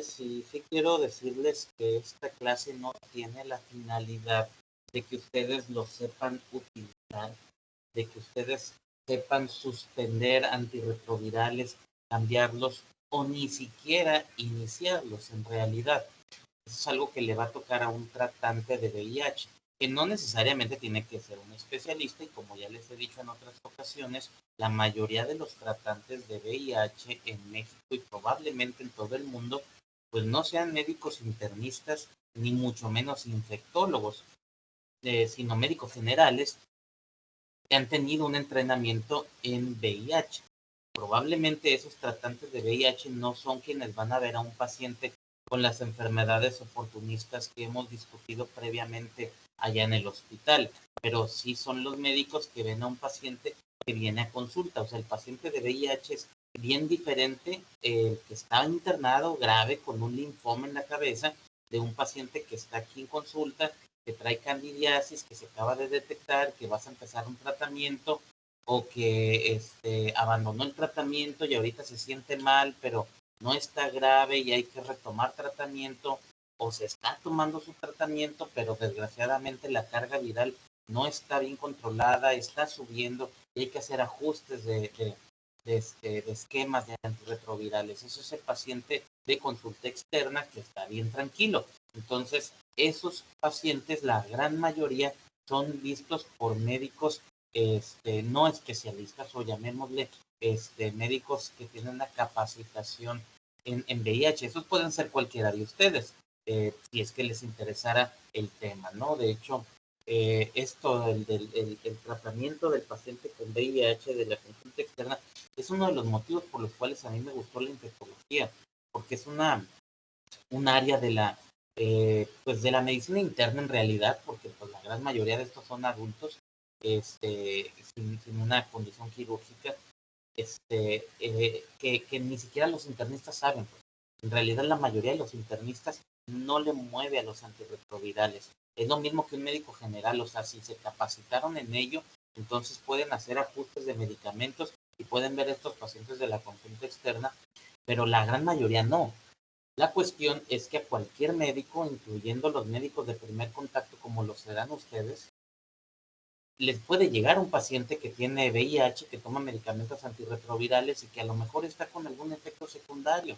Sí quiero decirles que esta clase no tiene la finalidad de que ustedes lo sepan utilizar, de que ustedes sepan suspender antirretrovirales, cambiarlos o ni siquiera iniciarlos en realidad. Eso es algo que le va a tocar a un tratante de VIH, que no necesariamente tiene que ser un especialista y como ya les he dicho en otras ocasiones, la mayoría de los tratantes de VIH en México y probablemente en todo el mundo, pues no sean médicos internistas ni mucho menos infectólogos, sino médicos generales que han tenido un entrenamiento en VIH. Probablemente esos tratantes de VIH no son quienes van a ver a un paciente con las enfermedades oportunistas que hemos discutido previamente allá en el hospital, pero sí son los médicos que ven a un paciente que viene a consulta. O sea, el paciente de VIH es bien diferente, el que está internado grave con un linfoma en la cabeza, de un paciente que está aquí en consulta, que trae candidiasis, que se acaba de detectar, que vas a empezar un tratamiento o que abandonó el tratamiento y ahorita se siente mal, pero no está grave y hay que retomar tratamiento, o se está tomando su tratamiento, pero desgraciadamente la carga viral no está bien controlada, está subiendo y hay que hacer ajustes de esquemas de antirretrovirales. Eso es el paciente de consulta externa que está bien tranquilo. Entonces, esos pacientes, la gran mayoría, son vistos por médicos no especialistas o llamémosle médicos que tienen una capacitación en VIH. Esos pueden ser cualquiera de ustedes, si es que les interesara el tema, ¿no? De hecho, esto el tratamiento del paciente con VIH de la consulta externa es uno de los motivos por los cuales a mí me gustó la infectología, porque es un área de pues de la medicina interna en realidad, porque pues la gran mayoría de estos son adultos, sin una condición quirúrgica, que ni siquiera los internistas saben. Pues. En realidad la mayoría de los internistas no le mueve a los antirretrovirales. Es lo mismo que un médico general, o sea, si se capacitaron en ello, entonces pueden hacer ajustes de medicamentos y pueden ver a estos pacientes de la consulta externa, pero la gran mayoría no. La cuestión es que a cualquier médico, incluyendo los médicos de primer contacto como lo serán ustedes, les puede llegar un paciente que tiene VIH, que toma medicamentos antirretrovirales y que a lo mejor está con algún efecto secundario.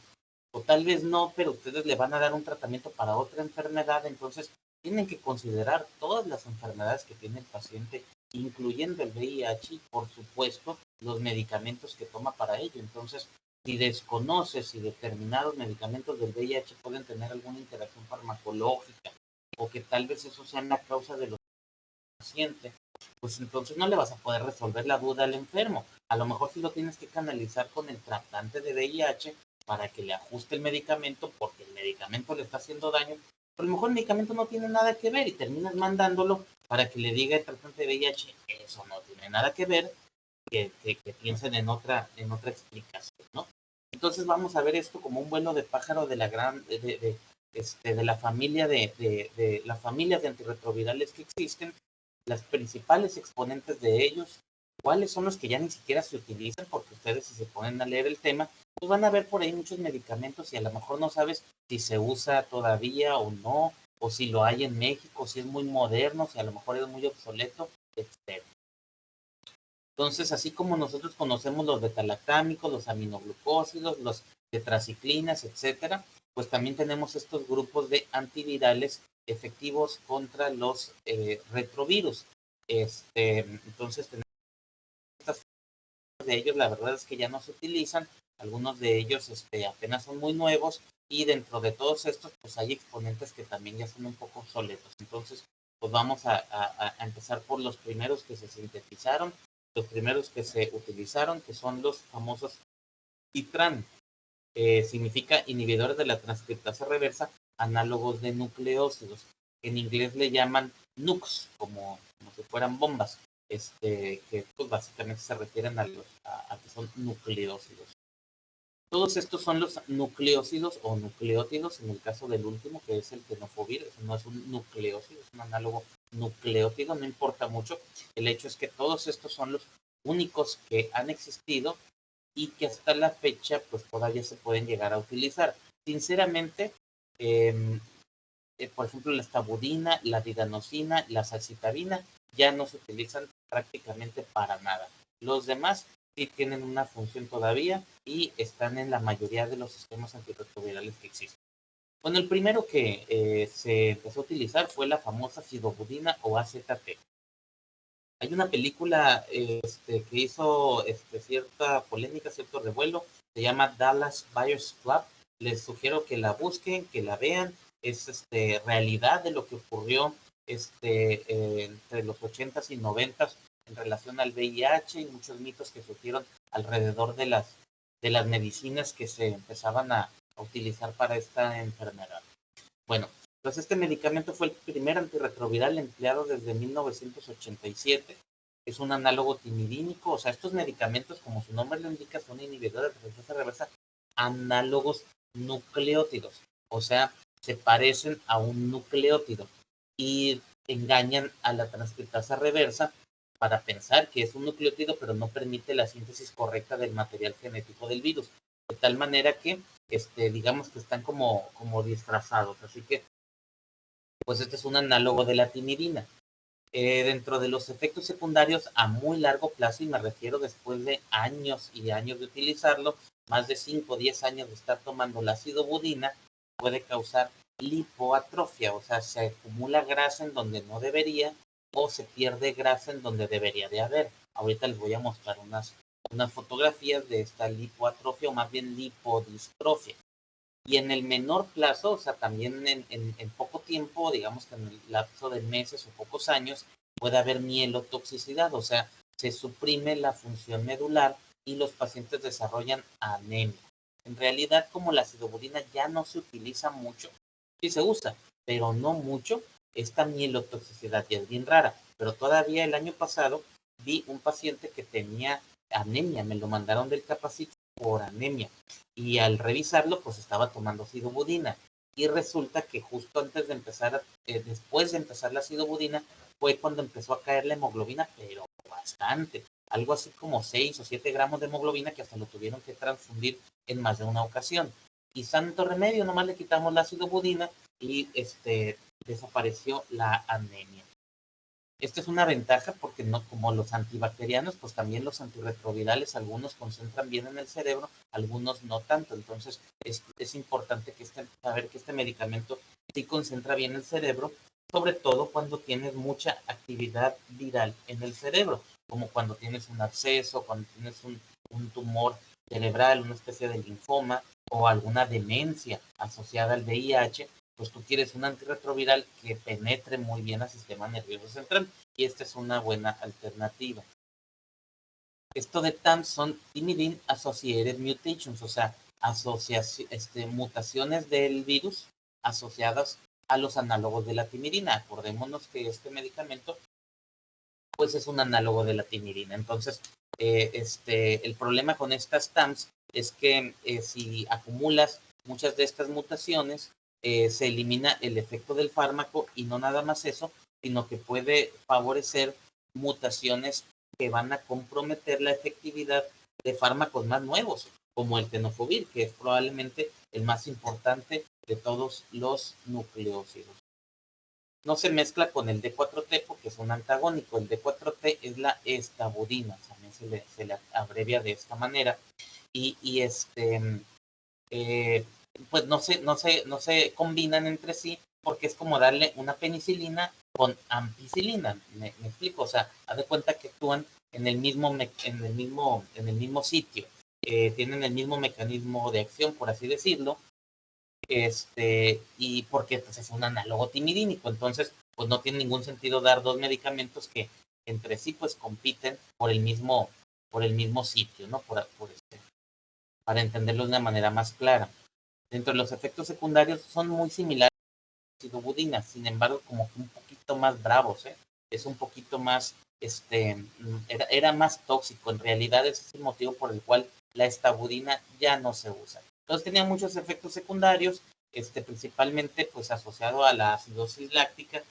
O tal vez no, pero ustedes le van a dar un tratamiento para otra enfermedad, entonces tienen que considerar todas las enfermedades que tiene el paciente, incluyendo el VIH y, por supuesto, los medicamentos que toma para ello. Entonces, si desconoces si determinados medicamentos del VIH pueden tener alguna interacción farmacológica o que tal vez eso sea una causa de los pacientes, pues entonces no le vas a poder resolver la duda al enfermo. A lo mejor sí lo tienes que canalizar con el tratante de VIH para que le ajuste el medicamento porque el medicamento le está haciendo daño. Pero a lo mejor el medicamento no tiene nada que ver y terminas mandándolo para que le diga el tratante de VIH, eso no tiene nada que ver, que piensen en otra explicación, ¿no? Entonces vamos a ver esto como un vuelo de pájaro de la gran, de la familia de las familias de antirretrovirales que existen, las principales exponentes de ellos, cuáles son los que ya ni siquiera se utilizan, porque ustedes si se ponen a leer el tema, pues van a ver por ahí muchos medicamentos y a lo mejor no sabes si se usa todavía o no, o si lo hay en México, si es muy moderno, si a lo mejor es muy obsoleto, etc. Entonces, así como nosotros conocemos los betalactámicos, los aminoglucósidos, los tetraciclinas, etcétera, pues también tenemos estos grupos de antivirales efectivos contra los retrovirus. Entonces, tenemos estas de ellos, la verdad es que ya no se utilizan, algunos de ellos apenas son muy nuevos y dentro de todos estos, pues hay exponentes que también ya son un poco obsoletos. Entonces, pues vamos a empezar por los primeros que se sintetizaron, los primeros que se utilizaron, que son los famosos ITRAN, significa inhibidores de la transcriptasa reversa, análogos de nucleócidos. En inglés le llaman NUCs, como si fueran bombas, que pues básicamente se refieren a que son nucleócidos. Todos estos son los nucleócidos o nucleótidos, en el caso del último, que es el tenofovir, no es un nucleócido, es un análogo nucleótido, no importa mucho. El hecho es que todos estos son los únicos que han existido y que hasta la fecha pues todavía se pueden llegar a utilizar. Sinceramente, por ejemplo, la estabudina, la didanosina, la salcitarina ya no se utilizan prácticamente para nada. Los demás sí tienen una función todavía y están en la mayoría de los sistemas antirretrovirales que existen. Bueno, el primero que se empezó a utilizar fue la famosa sidobudina o AZT. Hay una película que hizo cierta polémica, cierto revuelo, se llama Dallas Buyers Club. Les sugiero que la busquen, que la vean. Es realidad de lo que ocurrió entre los 80s y 90s en relación al VIH y muchos mitos que surgieron alrededor de las medicinas que se empezaban a utilizar para esta enfermedad. Bueno, pues este medicamento fue el primer antirretroviral empleado desde 1987. Es un análogo timidínico, o sea, estos medicamentos, como su nombre lo indica, son inhibidores de transcriptasa reversa, análogos nucleótidos, o sea, se parecen a un nucleótido y engañan a la transcriptasa reversa para pensar que es un nucleótido, pero no permite la síntesis correcta del material genético del virus, de tal manera que digamos que están como disfrazados. Así que, pues este es un análogo de la timidina. Dentro de los efectos secundarios a muy largo plazo, y me refiero después de años y años de utilizarlo, más de 5 o 10 años de estar tomando la acidobudina, puede causar lipoatrofia, o sea, se acumula grasa en donde no debería o se pierde grasa en donde debería de haber. Ahorita les voy a mostrar unas fotografías de esta lipoatrofia o más bien lipodistrofia. Y en el menor plazo, o sea, también en poco tiempo, digamos que en el lapso de meses o pocos años, puede haber mielotoxicidad, o sea, se suprime la función medular y los pacientes desarrollan anemia. En realidad, como la acidobudina ya no se utiliza mucho, sí se usa, pero no mucho, esta mielotoxicidad ya es bien rara. Pero todavía el año pasado vi un paciente que tenía anemia, me lo mandaron del Capacit por anemia y al revisarlo pues estaba tomando acidobudina y resulta que justo antes de empezar, después de empezar la acidobudina fue cuando empezó a caer la hemoglobina, pero bastante, algo así como 6 o 7 gramos de hemoglobina que hasta lo tuvieron que transfundir en más de una ocasión. Y santo remedio, nomás le quitamos la acidobudina y desapareció la anemia. Esta es una ventaja porque no, como los antibacterianos, pues también los antirretrovirales, algunos concentran bien en el cerebro, algunos no tanto. Entonces es importante que saber que este medicamento sí concentra bien el cerebro, sobre todo cuando tienes mucha actividad viral en el cerebro, como cuando tienes un absceso, cuando tienes un tumor cerebral, una especie de linfoma o alguna demencia asociada al VIH, pues tú quieres un antirretroviral que penetre muy bien al sistema nervioso central y esta es una buena alternativa. Esto de TAMS son Thymidine Associated Mutations, o sea, mutaciones del virus asociadas a los análogos de la timidina. Acordémonos que este medicamento pues es un análogo de la timidina. Entonces, el problema con estas TAMS es que si acumulas muchas de estas mutaciones, se elimina el efecto del fármaco y no nada más eso, sino que puede favorecer mutaciones que van a comprometer la efectividad de fármacos más nuevos, como el tenofovir, que es probablemente el más importante de todos los nucleócidos. No se mezcla con el D4T porque es un antagónico. El D4T es la estabudina, también se le abrevia de esta manera. Y pues no se combinan entre sí porque es como darle una penicilina con ampicilina. Me explico, o sea, haz de cuenta que actúan en el mismo sitio. Tienen el mismo mecanismo de acción, por así decirlo, y porque pues, es un análogo timidínico, entonces pues no tiene ningún sentido dar dos medicamentos que entre sí pues compiten por el mismo sitio, ¿no? Para entenderlo de una manera más clara. Dentro de los efectos secundarios son muy similares a la acidobudina, sin embargo como que un poquito más bravos, ¿eh? Es un poquito más, era más tóxico, en realidad ese es el motivo por el cual la estabudina ya no se usa. Entonces tenía muchos efectos secundarios, principalmente pues asociado a la acidosis láctica,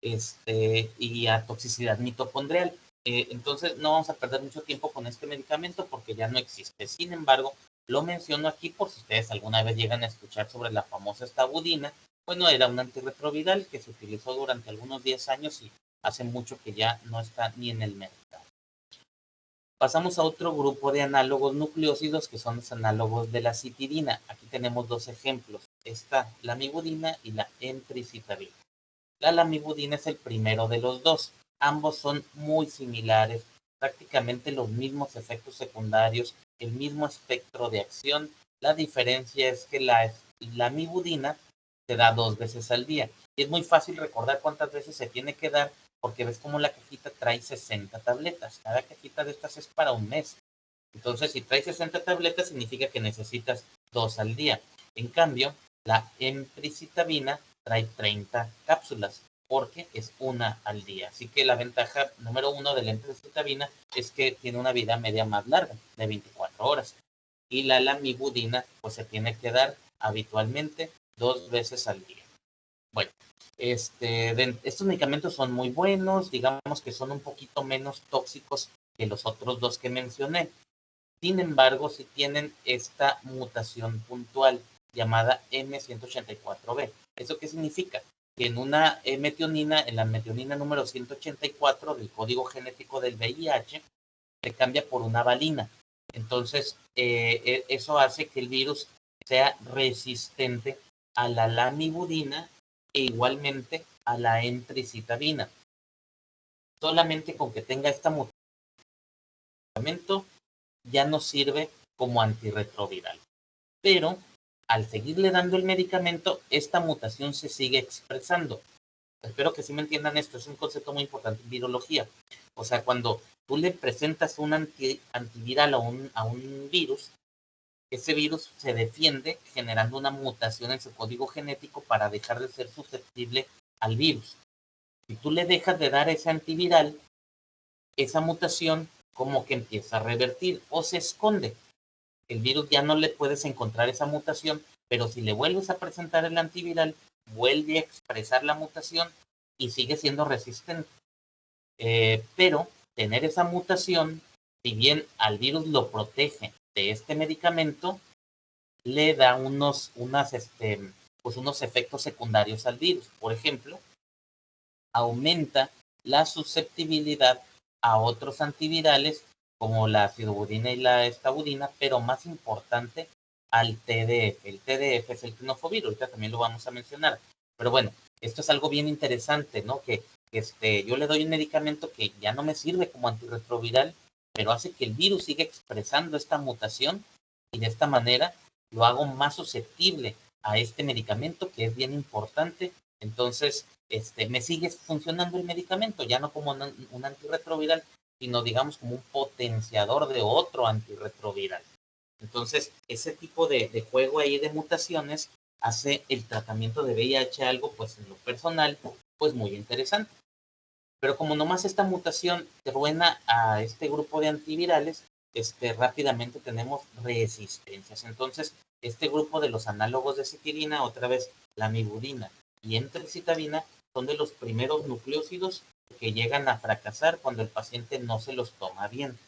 y a toxicidad mitocondrial. Entonces no vamos a perder mucho tiempo con este medicamento porque ya no existe. Sin embargo, Lo menciono aquí por si ustedes alguna vez llegan a escuchar sobre la famosa estabudina. Bueno, era un antirretroviral que se utilizó durante algunos 10 años y hace mucho que ya no está ni en el mercado. Pasamos a otro grupo de análogos nucleósidos que son los análogos de la citidina. Aquí tenemos dos ejemplos. Está la amibudina y la emtricitabina. La lamivudina es el primero de los dos. Ambos son muy similares, prácticamente los mismos efectos secundarios, el mismo espectro de acción. La diferencia es que la lamivudina se da 2 veces al día. Y es muy fácil recordar cuántas veces se tiene que dar, porque ves como la cajita trae 60 tabletas. Cada cajita de estas es para un mes. Entonces, si trae 60 tabletas, significa que necesitas 2 al día. En cambio, la emtricitabina trae 30 cápsulas, porque es una al día. Así que la ventaja número uno de la emtricitabina es que tiene una vida media más larga, de 24 horas. Y la lamivudina, pues se tiene que dar habitualmente 2 veces al día. Bueno, estos medicamentos son muy buenos, digamos que son un poquito menos tóxicos que los otros dos que mencioné. Sin embargo, si tienen esta mutación puntual llamada M184B. ¿Eso qué significa? Que en una metionina, en la metionina número 184 del código genético del VIH, se cambia por una valina. Entonces, eso hace que el virus sea resistente a la lamivudina e igualmente a la emtricitabina. Solamente con que tenga esta mutación ya no sirve como antirretroviral. Pero al seguirle dando el medicamento, esta mutación se sigue expresando. Espero que sí me entiendan esto, es un concepto muy importante en virología. O sea, cuando tú le presentas un antiviral a un virus, ese virus se defiende generando una mutación en su código genético para dejar de ser susceptible al virus. Si tú le dejas de dar ese antiviral, esa mutación como que empieza a revertir o se esconde. El virus ya no le puedes encontrar esa mutación, pero si le vuelves a presentar el antiviral, vuelve a expresar la mutación y sigue siendo resistente. Pero tener esa mutación, si bien al virus lo protege de este medicamento, le da pues unos efectos secundarios al virus. Por ejemplo, aumenta la susceptibilidad a otros antivirales como la acidobudina y la estabudina, pero más importante al TDF. El TDF es el tenofovir, ahorita también lo vamos a mencionar. Pero bueno, esto es algo bien interesante, ¿no? Que yo le doy un medicamento que ya no me sirve como antirretroviral, pero hace que el virus siga expresando esta mutación y de esta manera lo hago más susceptible a este medicamento que es bien importante. Entonces, me sigue funcionando el medicamento, ya no como un antirretroviral, sino digamos como un potenciador de otro antirretroviral. Entonces, ese tipo de juego ahí de mutaciones hace el tratamiento de VIH algo, pues en lo personal, pues muy interesante. Pero como nomás esta mutación truena a este grupo de antivirales, rápidamente tenemos resistencias. Entonces, este grupo de los análogos de citidina, otra vez la mibudina y emtricitabina, son de los primeros nucleósidos que llegan a fracasar cuando el paciente no se los toma bien.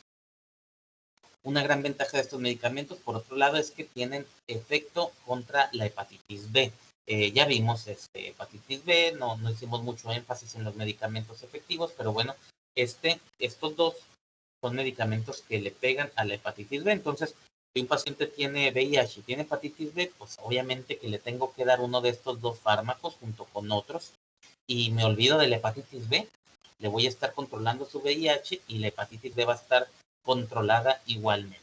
Una gran ventaja de estos medicamentos, por otro lado, es que tienen efecto contra la hepatitis B. Ya vimos hepatitis B, no hicimos mucho énfasis en los medicamentos efectivos, pero bueno, estos dos son medicamentos que le pegan a la hepatitis B. Entonces, si un paciente tiene VIH y tiene hepatitis B, pues obviamente que le tengo que dar uno de estos dos fármacos junto con otros y me olvido de la hepatitis B, le voy a estar controlando su VIH y la hepatitis B va a estar controlada igualmente.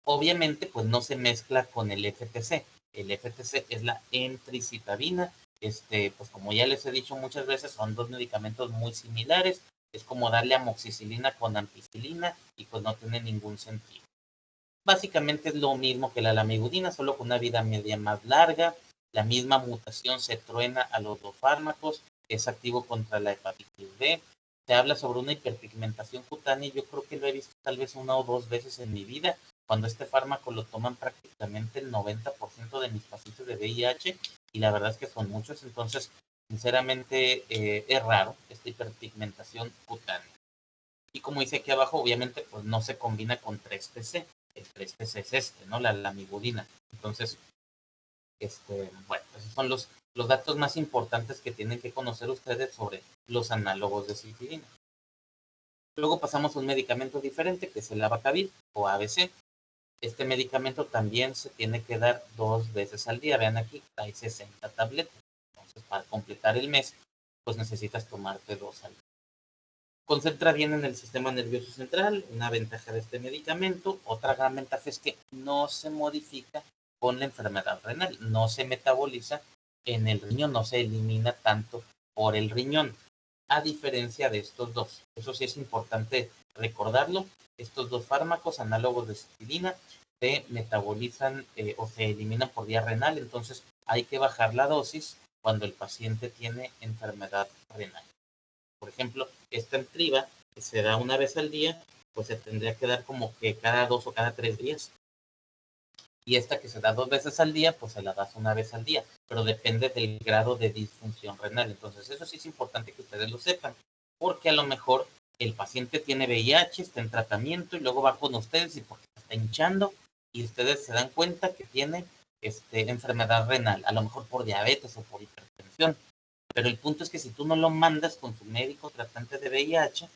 Obviamente, pues no se mezcla con el FTC. El FTC es la emtricitabina. Pues como ya les he dicho muchas veces, son dos medicamentos muy similares. Es como darle amoxicilina con ampicilina y pues no tiene ningún sentido. Básicamente es lo mismo que la lamivudina, solo con una vida media más larga. La misma mutación se truena a los dos fármacos. Es activo contra la hepatitis B. Se habla sobre una hiperpigmentación cutánea y yo creo que lo he visto tal vez una o dos veces en mi vida, cuando este fármaco lo toman prácticamente el 90% de mis pacientes de VIH y la verdad es que son muchos, entonces sinceramente es raro esta hiperpigmentación cutánea. Y como dice aquí abajo, obviamente pues no se combina con 3-TC. el 3 es este, ¿no? La migurina. Entonces, bueno, esos son los datos más importantes que tienen que conocer ustedes sobre los análogos de citidina. Luego pasamos a un medicamento diferente, que es el Abacavir o ABC. Este medicamento también se tiene que dar 2 veces al día. Vean aquí, hay 60 tabletas. Entonces, para completar el mes, pues necesitas tomarte 2 al día. Concentra bien en el sistema nervioso central. Una ventaja de este medicamento. Otra gran ventaja es que no se modifica con la enfermedad renal. No se metaboliza en el riñón, no se elimina tanto por el riñón, a diferencia de estos dos. Eso sí es importante recordarlo. Estos dos fármacos análogos de citidina se metabolizan o se eliminan por vía renal, entonces hay que bajar la dosis cuando el paciente tiene enfermedad renal. Por ejemplo, esta Entriva, que se da una vez al día, pues se tendría que dar como que cada 2 o cada 3 días. Y esta que se da 2 veces al día, pues se la das una vez al día, pero depende del grado de disfunción renal. Entonces, eso sí es importante que ustedes lo sepan, porque a lo mejor el paciente tiene VIH, está en tratamiento y luego va con ustedes y porque está hinchando y ustedes se dan cuenta que tiene enfermedad renal, a lo mejor por diabetes o por hipertensión. Pero el punto es que si tú no lo mandas con su médico tratante de VIH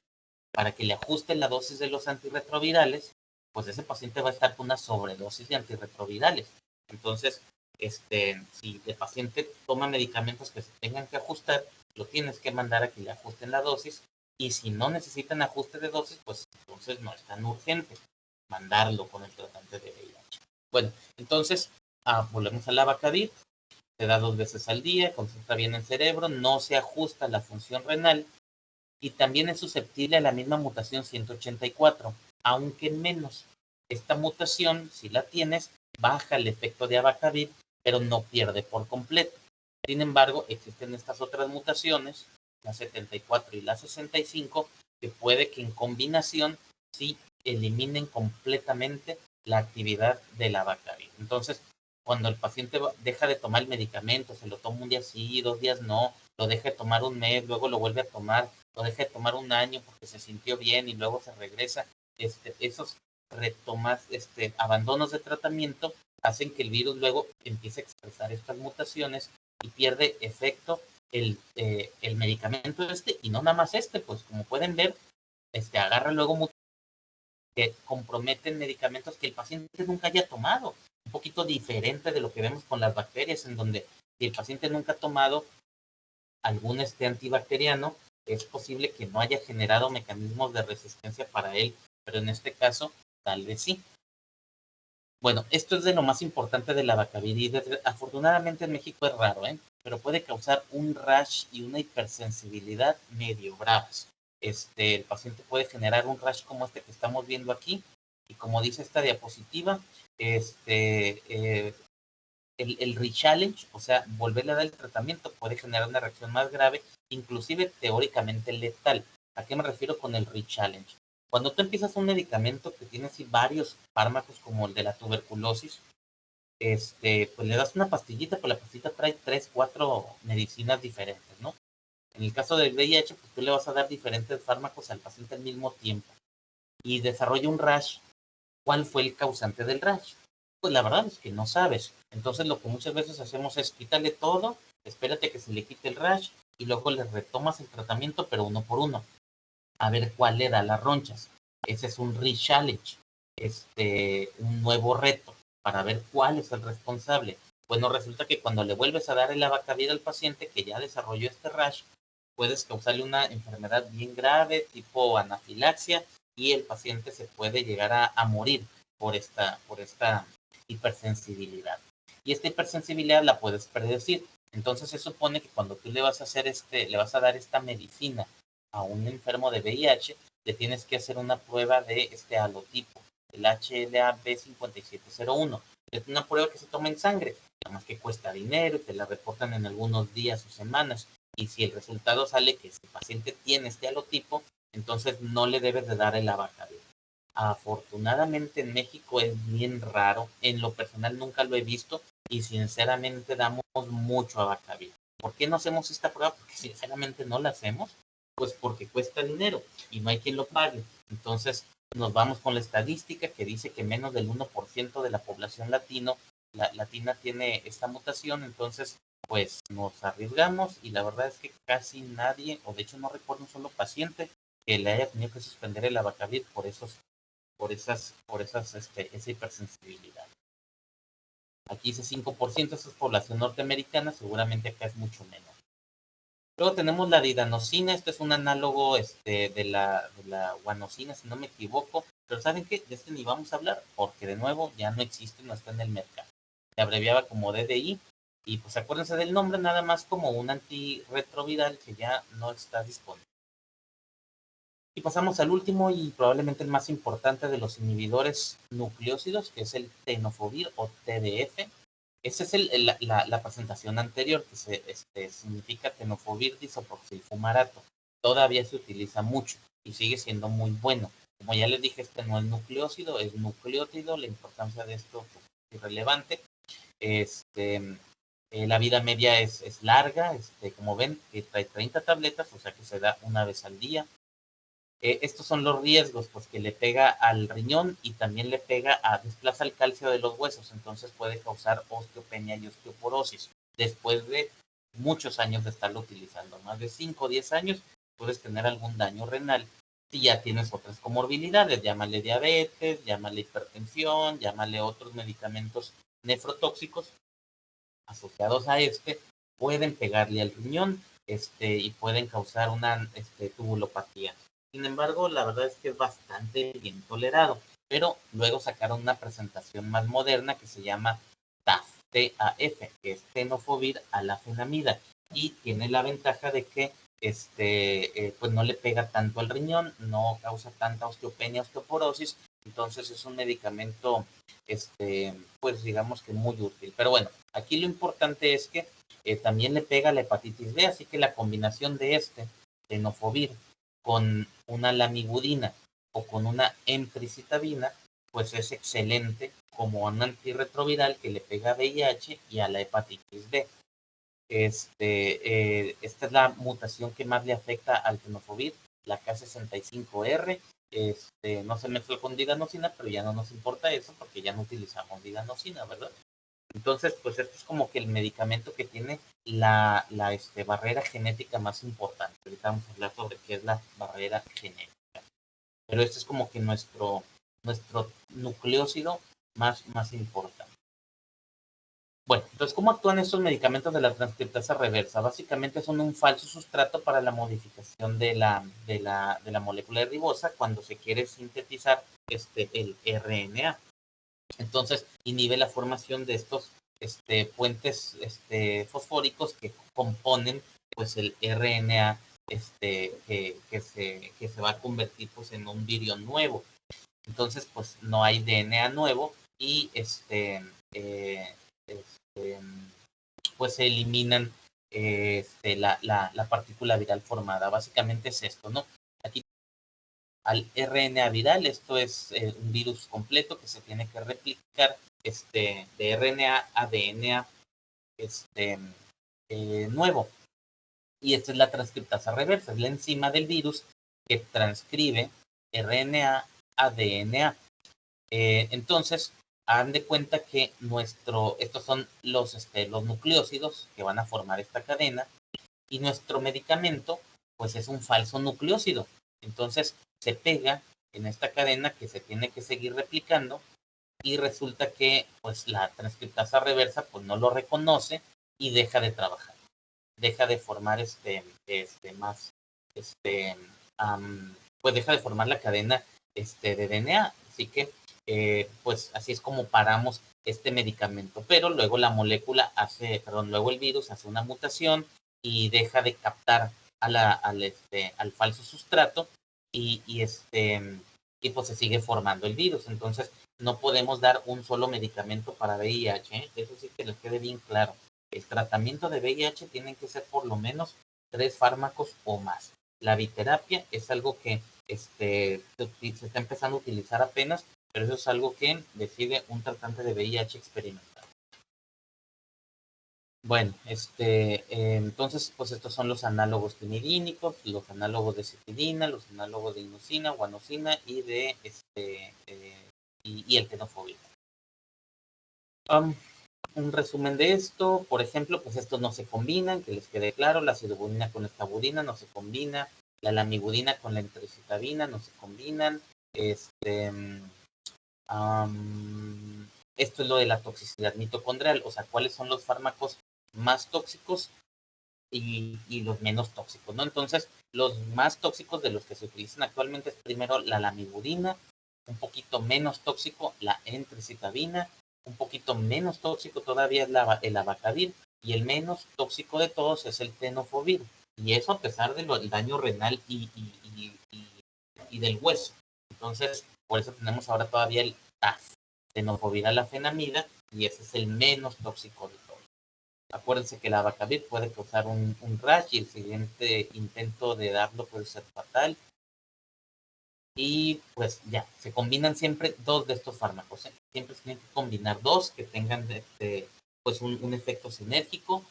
para que le ajuste la dosis de los antirretrovirales, pues ese paciente va a estar con una sobredosis de antirretrovirales. Entonces, si el paciente toma medicamentos que se tengan que ajustar, lo tienes que mandar a que le ajusten la dosis. Y si no necesitan ajuste de dosis, pues entonces no es tan urgente mandarlo con el tratante de VIH. Bueno, entonces, volvemos al Abacavir. Se da 2 veces al día, concentra bien el cerebro, no se ajusta la función renal y también es susceptible a la misma mutación 184, aunque menos. Esta mutación, si la tienes, baja el efecto de Abacavir, pero no pierde por completo. Sin embargo, existen estas otras mutaciones, la 74 y la 65, que puede que en combinación sí eliminen completamente la actividad del Abacavir. Entonces, cuando el paciente deja de tomar el medicamento, se lo toma un día sí, 2 días no, lo deja de tomar un mes, luego lo vuelve a tomar, lo deja de tomar un año porque se sintió bien y luego se regresa, esos retomas, abandonos de tratamiento hacen que el virus luego empiece a expresar estas mutaciones y pierde efecto el medicamento y no nada más pues como pueden ver, agarra luego que comprometen medicamentos que el paciente nunca haya tomado, un poquito diferente de lo que vemos con las bacterias, en donde si el paciente nunca ha tomado algún antibacteriano, es posible que no haya generado mecanismos de resistencia para él, pero en este caso tal vez sí. Bueno, esto es de lo más importante de la Abacavir. Afortunadamente en México es raro, pero puede causar un rash y una hipersensibilidad medio bravas. El paciente puede generar un rash como este que estamos viendo aquí, y como dice esta diapositiva, el rechallenge, o sea, volverle a dar el tratamiento puede generar una reacción más grave, inclusive teóricamente letal. ¿A qué me refiero con el rechallenge? Cuando tú empiezas un medicamento que tiene así varios fármacos como el de la tuberculosis, pues le das una pastillita, pues la pastillita trae 3, 4 medicinas diferentes, ¿no? En el caso del VIH, pues tú le vas a dar diferentes fármacos al paciente al mismo tiempo y desarrolla un rash. ¿Cuál fue el causante del rash? Pues la verdad es que no sabes. Entonces lo que muchas veces hacemos es quítale todo, espérate que se le quite el rash y luego le retomas el tratamiento, pero uno por uno. A ver cuál le da las ronchas. Ese es un re-challenge, un nuevo reto para ver cuál es el responsable. Bueno, resulta que cuando le vuelves a dar el Abacavir al paciente que ya desarrolló este rash, puedes causarle una enfermedad bien grave, tipo anafilaxia, y el paciente se puede llegar a morir por esta hipersensibilidad. Y esta hipersensibilidad la puedes predecir. Entonces se supone que cuando tú le vas a hacer le vas a dar esta medicina a un enfermo de VIH, le tienes que hacer una prueba de este halotipo, el HLA-B5701. Es una prueba que se toma en sangre, nada más que cuesta dinero y te la reportan en algunos días o semanas. Y si el resultado sale que el paciente tiene este halotipo, entonces no le debes de dar el Abacavir. Afortunadamente en México es bien raro, en lo personal nunca lo he visto y sinceramente damos mucho Abacavir. ¿Por qué no hacemos esta prueba? Porque sinceramente no la hacemos, pues porque cuesta dinero y no hay quien lo pague. Entonces nos vamos con la estadística que dice que menos del 1% de la población latina tiene esta mutación, entonces pues nos arriesgamos y la verdad es que casi nadie, o de hecho no recuerdo un solo paciente que le haya tenido que suspender el Abacavir esa hipersensibilidad. Aquí dice 5%, esa es población norteamericana, seguramente acá es mucho menos. Luego tenemos la didanosina, este es un análogo de la guanosina, si no me equivoco, pero ¿saben qué? De este ni vamos a hablar, porque de nuevo ya no existe, no está en el mercado. Se abreviaba como DDI, y pues acuérdense del nombre, nada más como un antirretroviral que ya no está disponible. Y pasamos al último y probablemente el más importante de los inhibidores nucleósidos, que es el tenofovir o TDF. Esa es la presentación anterior, que significa tenofovir disoproxilfumarato. Todavía se utiliza mucho y sigue siendo muy bueno. Como ya les dije, este no es nucleósido, es nucleótido. La importancia de esto pues, es irrelevante. La vida media es larga, como ven, trae 30 tabletas, o sea que se da una vez al día. Estos son los riesgos, pues que le pega al riñón y también le desplaza el calcio de los huesos, entonces puede causar osteopenia y osteoporosis. Después de muchos años de estarlo utilizando, más de 5 o 10 años, puedes tener algún daño renal si ya tienes otras comorbilidades, llámale diabetes, llámale hipertensión, llámale otros medicamentos nefrotóxicos asociados a pueden pegarle al riñón y pueden causar una tubulopatía. Sin embargo, la verdad es que es bastante bien tolerado, pero luego sacaron una presentación más moderna que se llama TAF, TAF, que es tenofovir alafenamida, y tiene la ventaja de que pues no le pega tanto al riñón, no causa tanta osteopenia, osteoporosis, entonces es un medicamento pues digamos que muy útil. Pero bueno, aquí lo importante es que también le pega la hepatitis B, así que la combinación de tenofovir, con una lamivudina o con una emtricitabina, pues es excelente como un antirretroviral que le pega a VIH y a la hepatitis B. Esta es la mutación que más le afecta al tenofovir, la K65R. No se mezcla con diganosina, pero ya no nos importa eso porque ya no utilizamos diganosina, ¿verdad? Entonces, pues este es como que el medicamento que tiene la barrera genética más importante. Ahorita vamos a hablar sobre qué es la barrera genética. Pero este es como que nuestro nucleósido más importante. Bueno, entonces, ¿cómo actúan estos medicamentos de la transcriptasa reversa? Básicamente son un falso sustrato para la modificación de la molécula de ribosa cuando se quiere sintetizar el RNA. Entonces, inhibe la formación de estos puentes fosfóricos que componen pues el RNA que se va a convertir pues en un virión nuevo. Entonces, pues no hay DNA nuevo y eh, este, pues se eliminan la partícula viral formada. Básicamente es esto, ¿no? Aquí al RNA viral, esto es un virus completo que se tiene que replicar de RNA a DNA nuevo. Y esta es la transcriptasa reversa, es la enzima del virus que transcribe RNA a DNA. Entonces, hagan de cuenta que estos son los nucleósidos que van a formar esta cadena y nuestro medicamento, pues es un falso nucleósido. Entonces, se pega en esta cadena que se tiene que seguir replicando y resulta que pues la transcriptasa reversa pues no lo reconoce y deja de trabajar, deja de formar más pues deja de formar la cadena de DNA. Así que pues así es como paramos este medicamento, pero luego la molécula luego el virus hace una mutación y deja de captar al falso sustrato y pues se sigue formando el virus. Entonces no podemos dar un solo medicamento para VIH, ¿eh? Eso sí que les quede bien claro. El tratamiento de VIH tienen que ser por lo menos 3 fármacos o más. La biterapia es algo que se está empezando a utilizar apenas, pero eso es algo que decide un tratante de VIH experimental. Bueno, entonces, pues estos son los análogos timidínicos, los análogos de citidina, los análogos de inosina, guanosina y de y el tenofovir. Un resumen de esto, por ejemplo, pues estos no se combinan, que les quede claro, la acidobudina con la estabudina no se combina, la lamivudina con la entericitabina no se combinan, esto es lo de la toxicidad mitocondrial, o sea, cuáles son los fármacos más tóxicos y los menos tóxicos, ¿no? Entonces, los más tóxicos de los que se utilizan actualmente es primero la lamivudina, un poquito menos tóxico la entricitabina, un poquito menos tóxico todavía es el abacavir, y el menos tóxico de todos es el tenofovir. Y eso a pesar del daño renal y del hueso. Entonces, por eso tenemos ahora todavía el TAF, tenofovir alafenamida, y ese es el menos tóxico de todos. Acuérdense que la abacavir puede causar un rash y el siguiente intento de darlo puede ser fatal. Y pues ya, se combinan siempre dos de estos fármacos. Siempre se tienen que combinar dos que tengan pues un efecto sinérgico,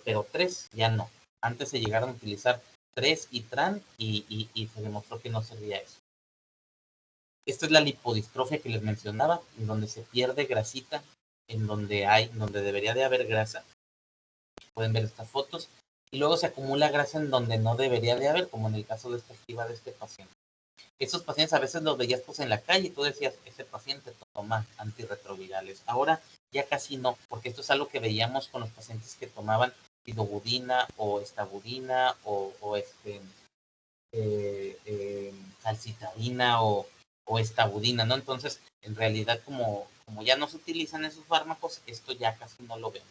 pero tres ya no. Antes se llegaron a utilizar tres y tran y se demostró que no servía eso. Esta es la lipodistrofia que les mencionaba, en donde se pierde grasita, donde debería de haber grasa. Pueden ver estas fotos. Y luego se acumula grasa en donde no debería de haber, como en el caso de esta estiva de este paciente. Estos pacientes a veces los veías pues en la calle y tú decías, ese paciente toma antirretrovirales. Ahora ya casi no, porque esto es algo que veíamos con los pacientes que tomaban sidobudina o estabudina calcitabina o estabudina, ¿no? Entonces, en realidad, como ya no se utilizan esos fármacos, esto ya casi no lo vemos.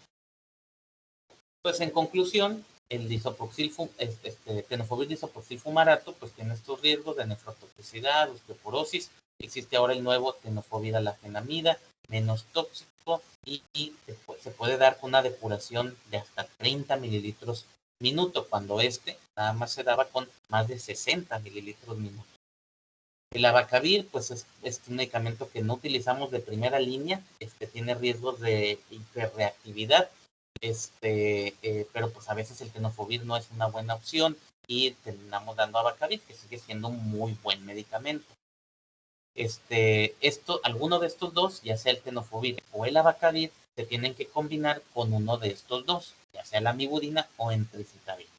Pues en conclusión, el tenofovir disoproxilfumarato pues tiene estos riesgos de nefrotoxicidad, osteoporosis. Existe ahora el nuevo tenofovir alafenamida, menos tóxico y se puede dar con una depuración de hasta 30 mililitros minuto, cuando nada más se daba con más de 60 mililitros minuto. El abacavir, pues es un medicamento que no utilizamos de primera línea, tiene riesgos de hiperreactividad, pero pues a veces el tenofovir no es una buena opción y terminamos dando abacavir, que sigue siendo un muy buen medicamento. Alguno de estos dos, ya sea el tenofovir o el abacavir, se tienen que combinar con uno de estos dos, ya sea la amibudina o entricitabina.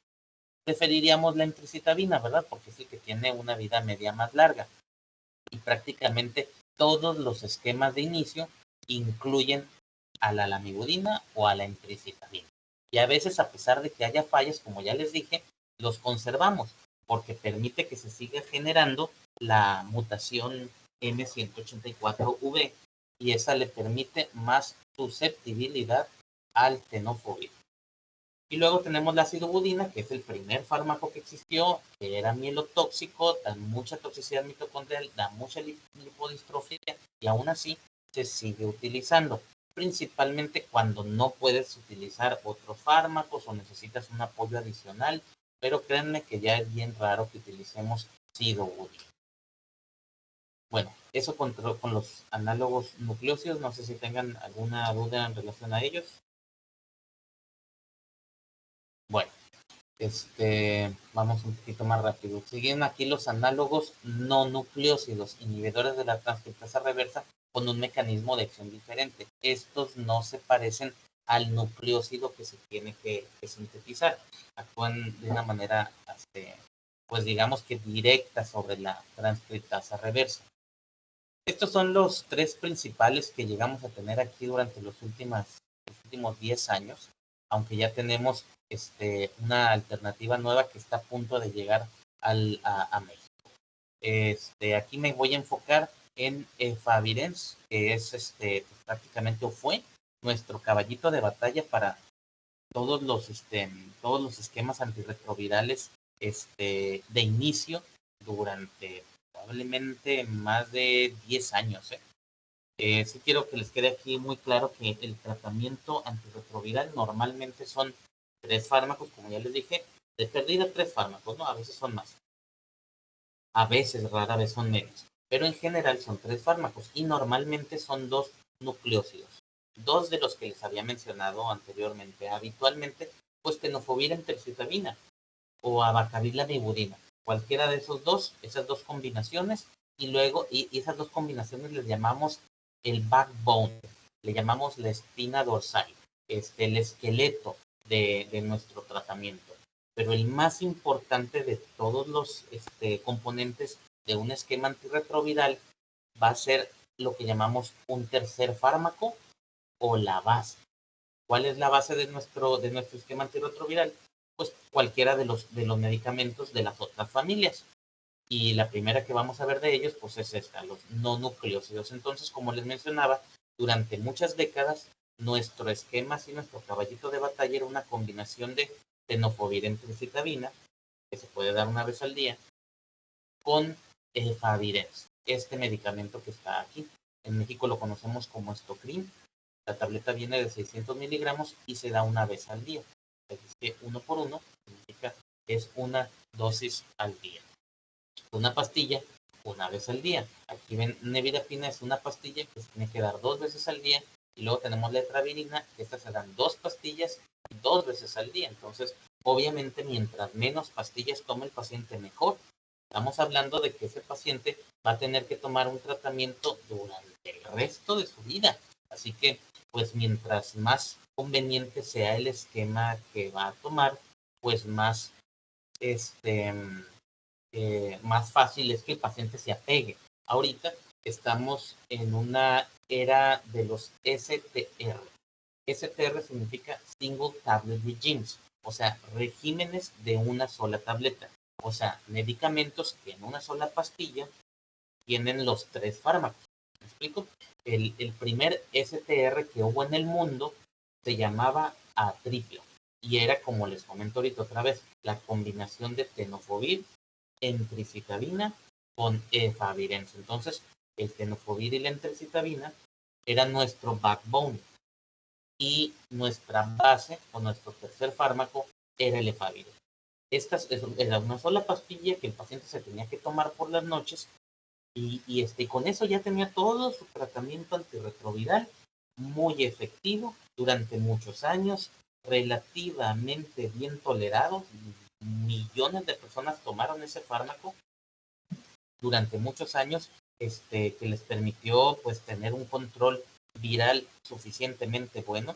Preferiríamos la entricitabina, ¿verdad? Porque es el que tiene una vida media más larga. Y prácticamente todos los esquemas de inicio incluyen a la lamivudina o a la entricitabina. Y a veces, a pesar de que haya fallas, como ya les dije, los conservamos porque permite que se siga generando la mutación M184V y esa le permite más susceptibilidad al tenofovir. Y luego tenemos la acidobudina, que es el primer fármaco que existió, que era mielotóxico, da mucha toxicidad mitocondrial, da mucha lipodistrofia y aún así se sigue utilizando, principalmente cuando no puedes utilizar otros fármacos o necesitas un apoyo adicional, pero créanme que ya es bien raro que utilicemos acidobudina. Bueno, eso con los análogos nucleósidos, no sé si tengan alguna duda en relación a ellos. Bueno. Vamos un poquito más rápido. Siguen aquí los análogos no nucleósidos, inhibidores de la transcriptasa reversa con un mecanismo de acción diferente. Estos no se parecen al nucleósido que se tiene que sintetizar. Actúan de una manera, pues digamos que directa sobre la transcriptasa reversa. Estos son los tres principales que llegamos a tener aquí durante los últimos 10 años, aunque ya tenemos una alternativa nueva que está a punto de llegar a México. Aquí me voy a enfocar en Favirenz, que es pues, prácticamente o fue nuestro caballito de batalla para todos los esquemas antirretrovirales de inicio durante probablemente más de 10 años. Sí quiero que les quede aquí muy claro que el tratamiento antirretroviral normalmente son 3 fármacos, como ya les dije, de perdida 3 fármacos, ¿no? A veces son más. A veces, rara vez son menos. Pero en general son 3 fármacos y normalmente son 2 nucleósidos. dos de los que les había mencionado anteriormente. Habitualmente, pues tenofovir emtricitabina o abacavir amibudina. Cualquiera de esos dos, esas dos combinaciones, y luego, y esas dos combinaciones les llamamos el backbone, le llamamos la espina dorsal, el esqueleto de nuestro tratamiento. Pero el más importante de todos los componentes de un esquema antirretroviral va a ser lo que llamamos un tercer fármaco o la base. ¿Cuál es la base de nuestro esquema antirretroviral? Pues cualquiera de los medicamentos de las otras familias. Y la primera que vamos a ver de ellos, pues es esta, los no nucleócidos. Entonces, como les mencionaba, durante muchas décadas, nuestro esquema, y nuestro caballito de batalla era una combinación de tenofovir emtricitabina, que se puede dar una vez al día, con Efavirenz, este medicamento que está aquí. En México lo conocemos como Estocrin. La tableta viene de 600 miligramos y se da una vez al día. Es que uno por uno significa es una dosis al día. Una pastilla una vez al día. Aquí ven, nevirapina es una pastilla que se tiene que dar 2 veces al día. Y luego tenemos letravirina, que estas se dan 2 pastillas 2 veces al día. Entonces, obviamente, mientras menos pastillas tome el paciente, mejor. Estamos hablando de que ese paciente va a tener que tomar un tratamiento durante el resto de su vida. Así que, pues mientras más conveniente sea el esquema que va a tomar, pues más, más fácil es que el paciente se apegue. Ahorita estamos en una era de los STR. STR significa Single Tablet Regimes, o sea, regímenes de una sola tableta. O sea, medicamentos que en una sola pastilla tienen los 3 fármacos. ¿Me explico? El primer STR que hubo en el mundo se llamaba Atripla y era, como les comento ahorita otra vez, la combinación de tenofovir, emtricitabina con efavirenz. Entonces, el tenofovir y la emtricitabina eran nuestro backbone y nuestra base o nuestro tercer fármaco era el efavirenz. Esta era una sola pastilla que el paciente se tenía que tomar por las noches y con eso ya tenía todo su tratamiento antirretroviral muy efectivo durante muchos años, relativamente bien tolerado. Millones de personas tomaron ese fármaco durante muchos años, que les permitió pues tener un control viral suficientemente bueno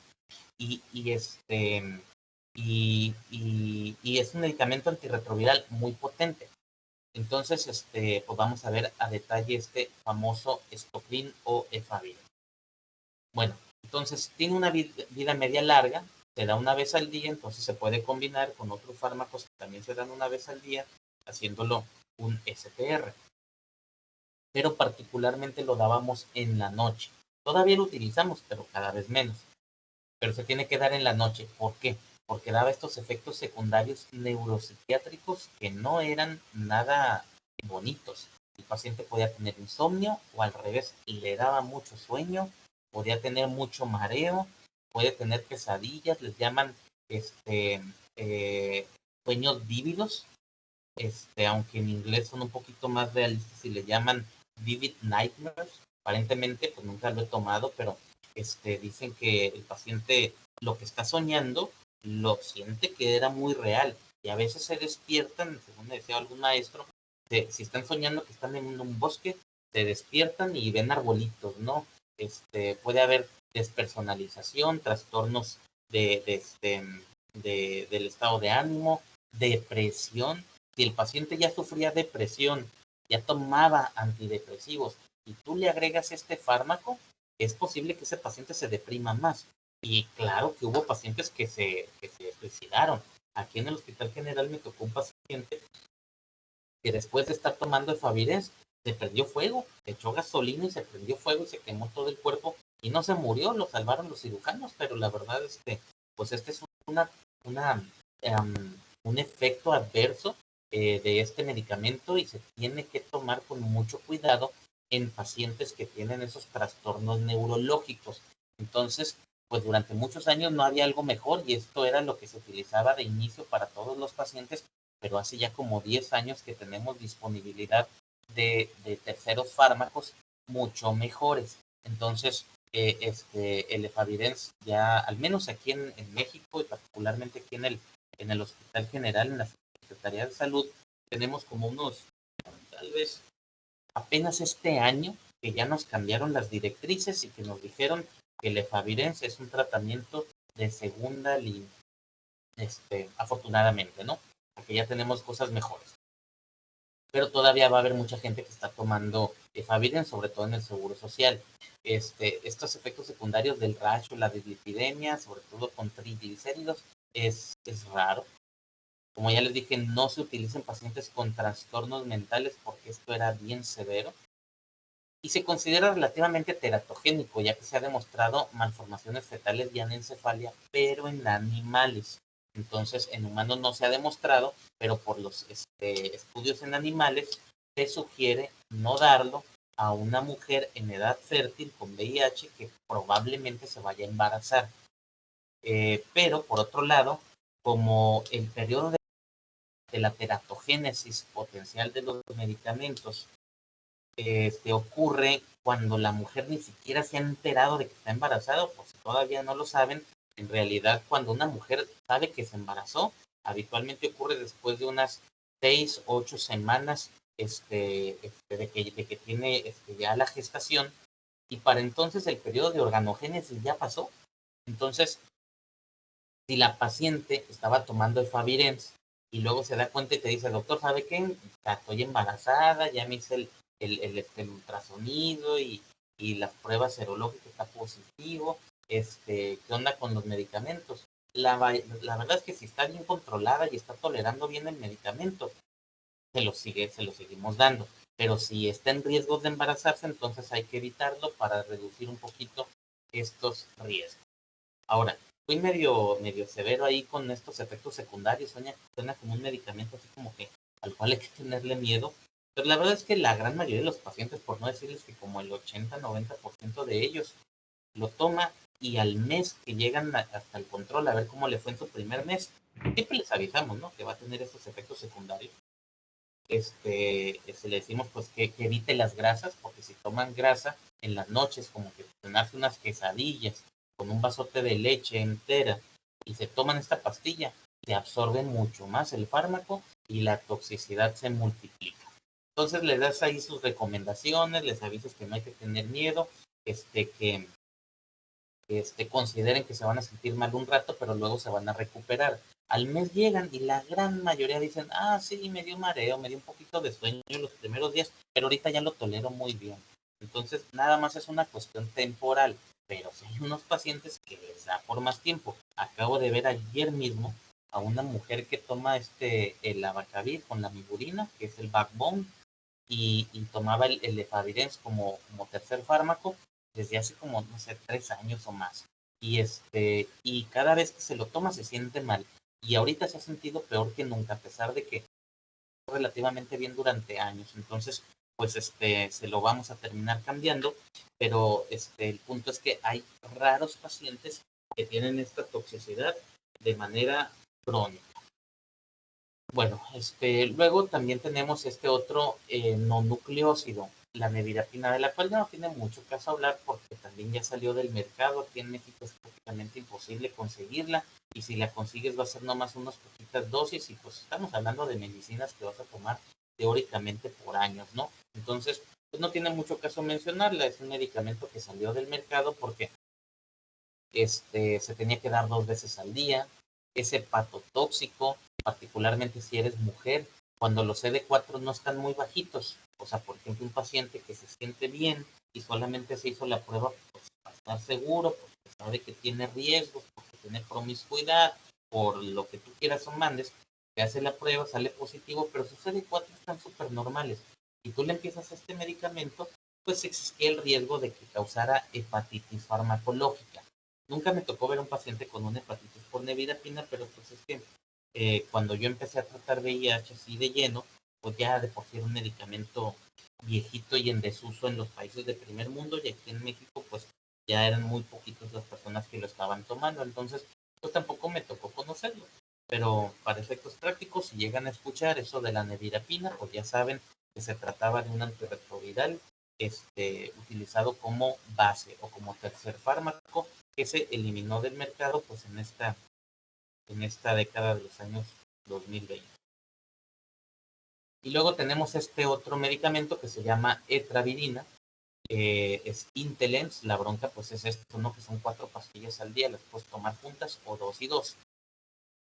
y, y este y es un medicamento antirretroviral muy potente. Entonces, pues vamos a ver a detalle este famoso Estocrin o Efavirenz. Bueno, entonces tiene una vida media larga, se da una vez al día, entonces se puede combinar con otros fármacos que también se dan una vez al día, haciéndolo un STR. Pero particularmente lo dábamos en la noche. Todavía lo utilizamos, pero cada vez menos. Pero se tiene que dar en la noche. ¿Por qué? Porque daba estos efectos secundarios neuropsiquiátricos que no eran nada bonitos. El paciente podía tener insomnio o al revés, le daba mucho sueño, podía tener mucho mareo, puede tener pesadillas, les llaman eh, sueños vívidos, aunque en inglés son un poquito más realistas y le llaman vivid nightmares. Aparentemente, pues nunca lo he tomado, pero dicen que el paciente lo que está soñando lo siente que era muy real y a veces se despiertan, según me decía algún maestro, si están soñando que están en un bosque, se despiertan y ven arbolitos, ¿no? Puede haber despersonalización, trastornos del estado de ánimo, depresión. Si el paciente ya sufría depresión, ya tomaba antidepresivos y tú le agregas este fármaco, es posible que ese paciente se deprima más. Y claro que hubo pacientes que se suicidaron. Aquí en el Hospital General me tocó un paciente que después de estar tomando Efavirenz se prendió fuego, echó gasolina y se prendió fuego y se quemó todo el cuerpo y no se murió, lo salvaron los cirujanos, pero la verdad pues es una un efecto adverso de este medicamento y se tiene que tomar con mucho cuidado en pacientes que tienen esos trastornos neurológicos. Entonces, pues durante muchos años no había algo mejor y esto era lo que se utilizaba de inicio para todos los pacientes, pero hace ya como 10 años que tenemos disponibilidad de terceros fármacos mucho mejores. Entonces, el Efavirenz ya, al menos aquí en México y particularmente aquí en el Hospital General, en la Secretaría de Salud, tenemos como unos, tal vez apenas este año, que ya nos cambiaron las directrices y que nos dijeron que el Efavirenz es un tratamiento de segunda línea, afortunadamente, ¿no? Porque ya tenemos cosas mejores. Pero todavía va a haber mucha gente que está tomando Efavirenz, sobre todo en el Seguro Social. Estos efectos secundarios del rash o la dislipidemia, sobre todo con triglicéridos, es raro. Como ya les dije, no se utiliza en pacientes con trastornos mentales porque esto era bien severo. Y se considera relativamente teratogénico, ya que se ha demostrado malformaciones fetales y anencefalia, pero en animales. Entonces, en humanos no se ha demostrado, pero por los estudios en animales se sugiere no darlo a una mujer en edad fértil con VIH que probablemente se vaya a embarazar. Pero, por otro lado, como el periodo de la teratogénesis potencial de los medicamentos ocurre cuando la mujer ni siquiera se ha enterado de que está embarazada, por si todavía no lo saben, en realidad cuando una mujer sabe que se embarazó, habitualmente ocurre después de unas 6, 8 semanas de que tiene ya la gestación, y para entonces el periodo de organogénesis ya pasó. Entonces, si la paciente estaba tomando Efavirenz y luego se da cuenta y te dice, doctor, ¿sabe qué? Estoy embarazada, ya me hice el ultrasonido y las pruebas serológicas está positivo, ¿qué onda con los medicamentos? La verdad es que si está bien controlada y está tolerando bien el medicamento, se lo seguimos dando. Pero si está en riesgo de embarazarse, entonces hay que evitarlo para reducir un poquito estos riesgos. Ahora, fui medio severo ahí con estos efectos secundarios. Suena como un medicamento así como que al cual hay que tenerle miedo. Pero la verdad es que la gran mayoría de los pacientes, por no decirles que como el 80-90% de ellos, lo toma y al mes que llegan hasta el control a ver cómo le fue en su primer mes, siempre les avisamos, ¿no? Que va a tener estos efectos secundarios. Le decimos pues que evite las grasas, porque si toman grasa en las noches, como que cenarse unas quesadillas con un vasote de leche entera y se toman esta pastilla, se absorbe mucho más el fármaco y la toxicidad se multiplica. Entonces les das ahí sus recomendaciones, les avisas que no hay que tener miedo, que consideren que se van a sentir mal un rato, pero luego se van a recuperar. Al mes llegan y la gran mayoría dicen, ah, sí, me dio mareo, me dio un poquito de sueño los primeros días, pero ahorita ya lo tolero muy bien. Entonces, nada más es una cuestión temporal, pero si hay unos pacientes que les da por más tiempo. Acabo de ver ayer mismo a una mujer que toma el Abacavir con la migurina, que es el backbone, y tomaba el Efavirenz como tercer fármaco desde hace como, no sé, 3 años o más. Y cada vez que se lo toma se siente mal. Y ahorita se ha sentido peor que nunca, a pesar de que relativamente bien durante años. Entonces, pues se lo vamos a terminar cambiando, pero el punto es que hay raros pacientes que tienen esta toxicidad de manera crónica. Bueno, luego también tenemos este otro no nucleócido, la nevirapina, de la cual ya no tiene mucho caso hablar porque también ya salió del mercado. Aquí en México es prácticamente imposible conseguirla, y si la consigues va a ser nomás unas poquitas dosis, y pues estamos hablando de medicinas que vas a tomar teóricamente por años, ¿no? Entonces, pues no tiene mucho caso mencionarla. Es un medicamento que salió del mercado porque se tenía que dar 2 veces al día, es hepatotóxico, particularmente si eres mujer, cuando los CD4 no están muy bajitos. O sea, por ejemplo, un paciente que se siente bien y solamente se hizo la prueba pues, para estar seguro, porque sabe que tiene riesgos, porque tiene promiscuidad, por lo que tú quieras o mandes, se hace la prueba, sale positivo, pero sus CD4 están súper normales. Y tú le empiezas este medicamento, pues existía el riesgo de que causara hepatitis farmacológica. Nunca me tocó ver un paciente con una hepatitis por nevirapina, pero pues es que cuando yo empecé a tratar VIH así de lleno, pues ya de por sí era un medicamento viejito y en desuso en los países de primer mundo, y aquí en México pues ya eran muy poquitas las personas que lo estaban tomando. Entonces pues tampoco me tocó conocerlo. Pero para efectos prácticos, si llegan a escuchar eso de la nevirapina, pues ya saben que se trataba de un antirretroviral utilizado como base o como tercer fármaco que se eliminó del mercado pues en esta década de los años 2020. Y luego tenemos este otro medicamento que se llama etravirina, es Intelens. La bronca pues es esto, ¿no? Que son 4 pastillas al día, las puedes tomar juntas o 2 y 2.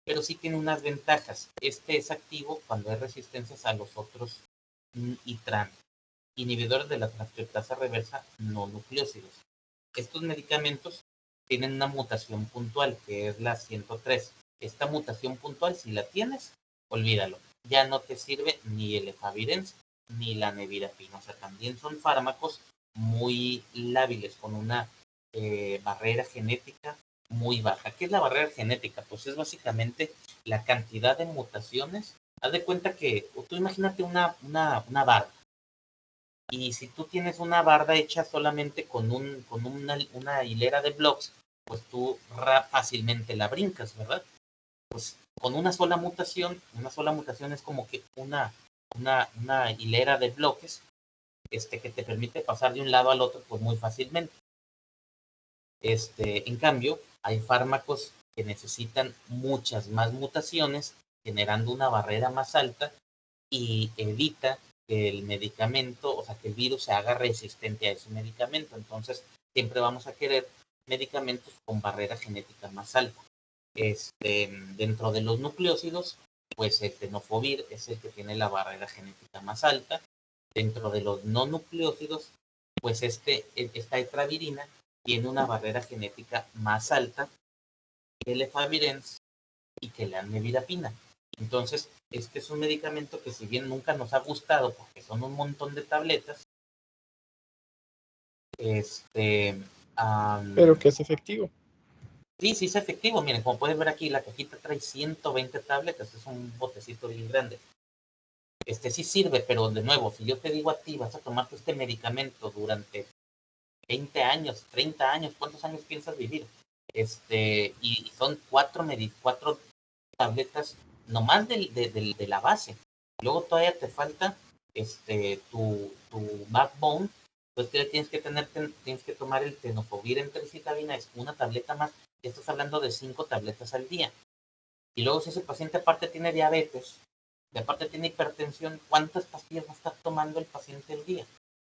Pero sí tiene unas ventajas. Este es activo cuando hay resistencias a los otros ITRAN, inhibidores de la transcriptasa reversa no nucleósidos. Estos medicamentos tienen una mutación puntual, que es la 103. Esta mutación puntual, si la tienes, olvídalo. Ya no te sirve ni el efavirenz ni la nevirapina. O sea, también son fármacos muy lábiles, con una barrera genética muy baja. ¿Qué es la barrera genética? Pues es básicamente la cantidad de mutaciones. Haz de cuenta que, tú imagínate una barra. Y si tú tienes una barda hecha solamente con una hilera de blocks, pues tú fácilmente la brincas, ¿verdad? Pues con una sola mutación es como que una hilera de bloques que te permite pasar de un lado al otro pues muy fácilmente. En cambio, hay fármacos que necesitan muchas más mutaciones, generando una barrera más alta y evita que el medicamento, o sea, que el virus se haga resistente a ese medicamento. Entonces, siempre vamos a querer medicamentos con barrera genética más alta. Dentro de los nucleósidos, pues el tenofovir es el que tiene la barrera genética más alta. Dentro de los no nucleósidos, pues esta etravirina tiene una barrera genética más alta que el efavirenz y que la nevirapina. Entonces, este es un medicamento que si bien nunca nos ha gustado porque son un montón de tabletas, pero que es efectivo. Sí, sí es efectivo. Miren, como pueden ver aquí, la cajita trae 120 tabletas, es un botecito bien grande. Sí sirve, pero de nuevo, si yo te digo a ti, vas a tomarte este medicamento durante 20 años, 30 años, ¿cuántos años piensas vivir? Y son 4 tabletas nomás de la base. Luego todavía te falta tu backbone, pues tienes que tomar el tenofovir en tricitabina, es una tableta más. Ya estás hablando de 5 tabletas al día. Y luego si ese paciente aparte tiene diabetes, y aparte tiene hipertensión, ¿cuántas pastillas va a estar tomando el paciente al día?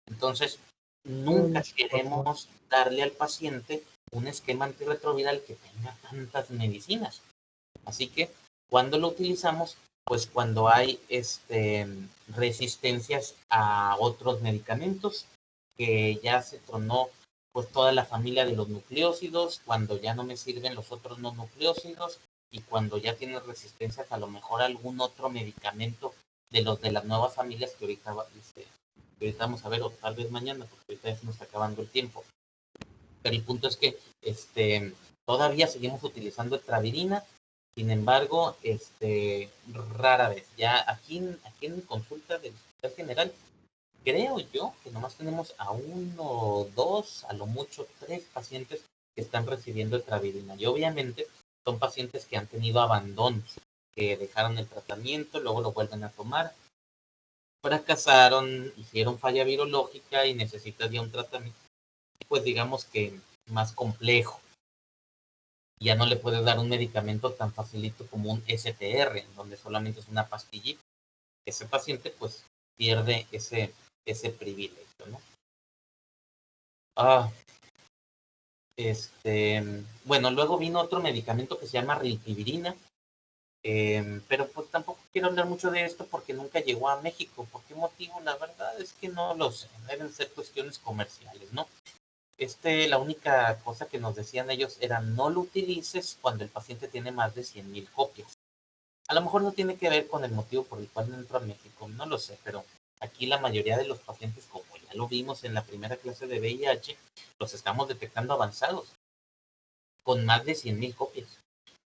Entonces, nunca queremos darle al paciente un esquema antirretroviral que tenga tantas medicinas. Así que, ¿cuándo lo utilizamos? Pues cuando hay resistencias a otros medicamentos, que ya se tronó pues toda la familia de los nucleósidos, cuando ya no me sirven los otros no nucleósidos y cuando ya tienes resistencias a lo mejor a algún otro medicamento de los de las nuevas familias que ahorita vamos a ver, o tal vez mañana, porque ahorita ya se nos está acabando el tiempo. Pero el punto es que todavía seguimos utilizando etravirina. Sin embargo, rara vez. Ya aquí en consulta del Hospital General, creo yo que nomás tenemos a 1, 2, a lo mucho 3 pacientes que están recibiendo etravirina. Y obviamente son pacientes que han tenido abandonos, que dejaron el tratamiento, luego lo vuelven a tomar, fracasaron, hicieron falla virológica y necesitan ya un tratamiento, pues digamos que más complejo. Ya no le puedes dar un medicamento tan facilito como un STR, en donde solamente es una pastillita. Ese paciente pues pierde ese privilegio, ¿no? Bueno, luego vino otro medicamento que se llama rilpivirina, pero pues tampoco quiero hablar mucho de esto porque nunca llegó a México. ¿Por qué motivo? La verdad es que no lo sé, deben ser cuestiones comerciales, ¿no? La única cosa que nos decían ellos era no lo utilices cuando el paciente tiene más de 100,000 copias. A lo mejor no tiene que ver con el motivo por el cual no entró a México, no lo sé, pero aquí la mayoría de los pacientes, como ya lo vimos en la primera clase de VIH, los estamos detectando avanzados, con más de 100,000 copias.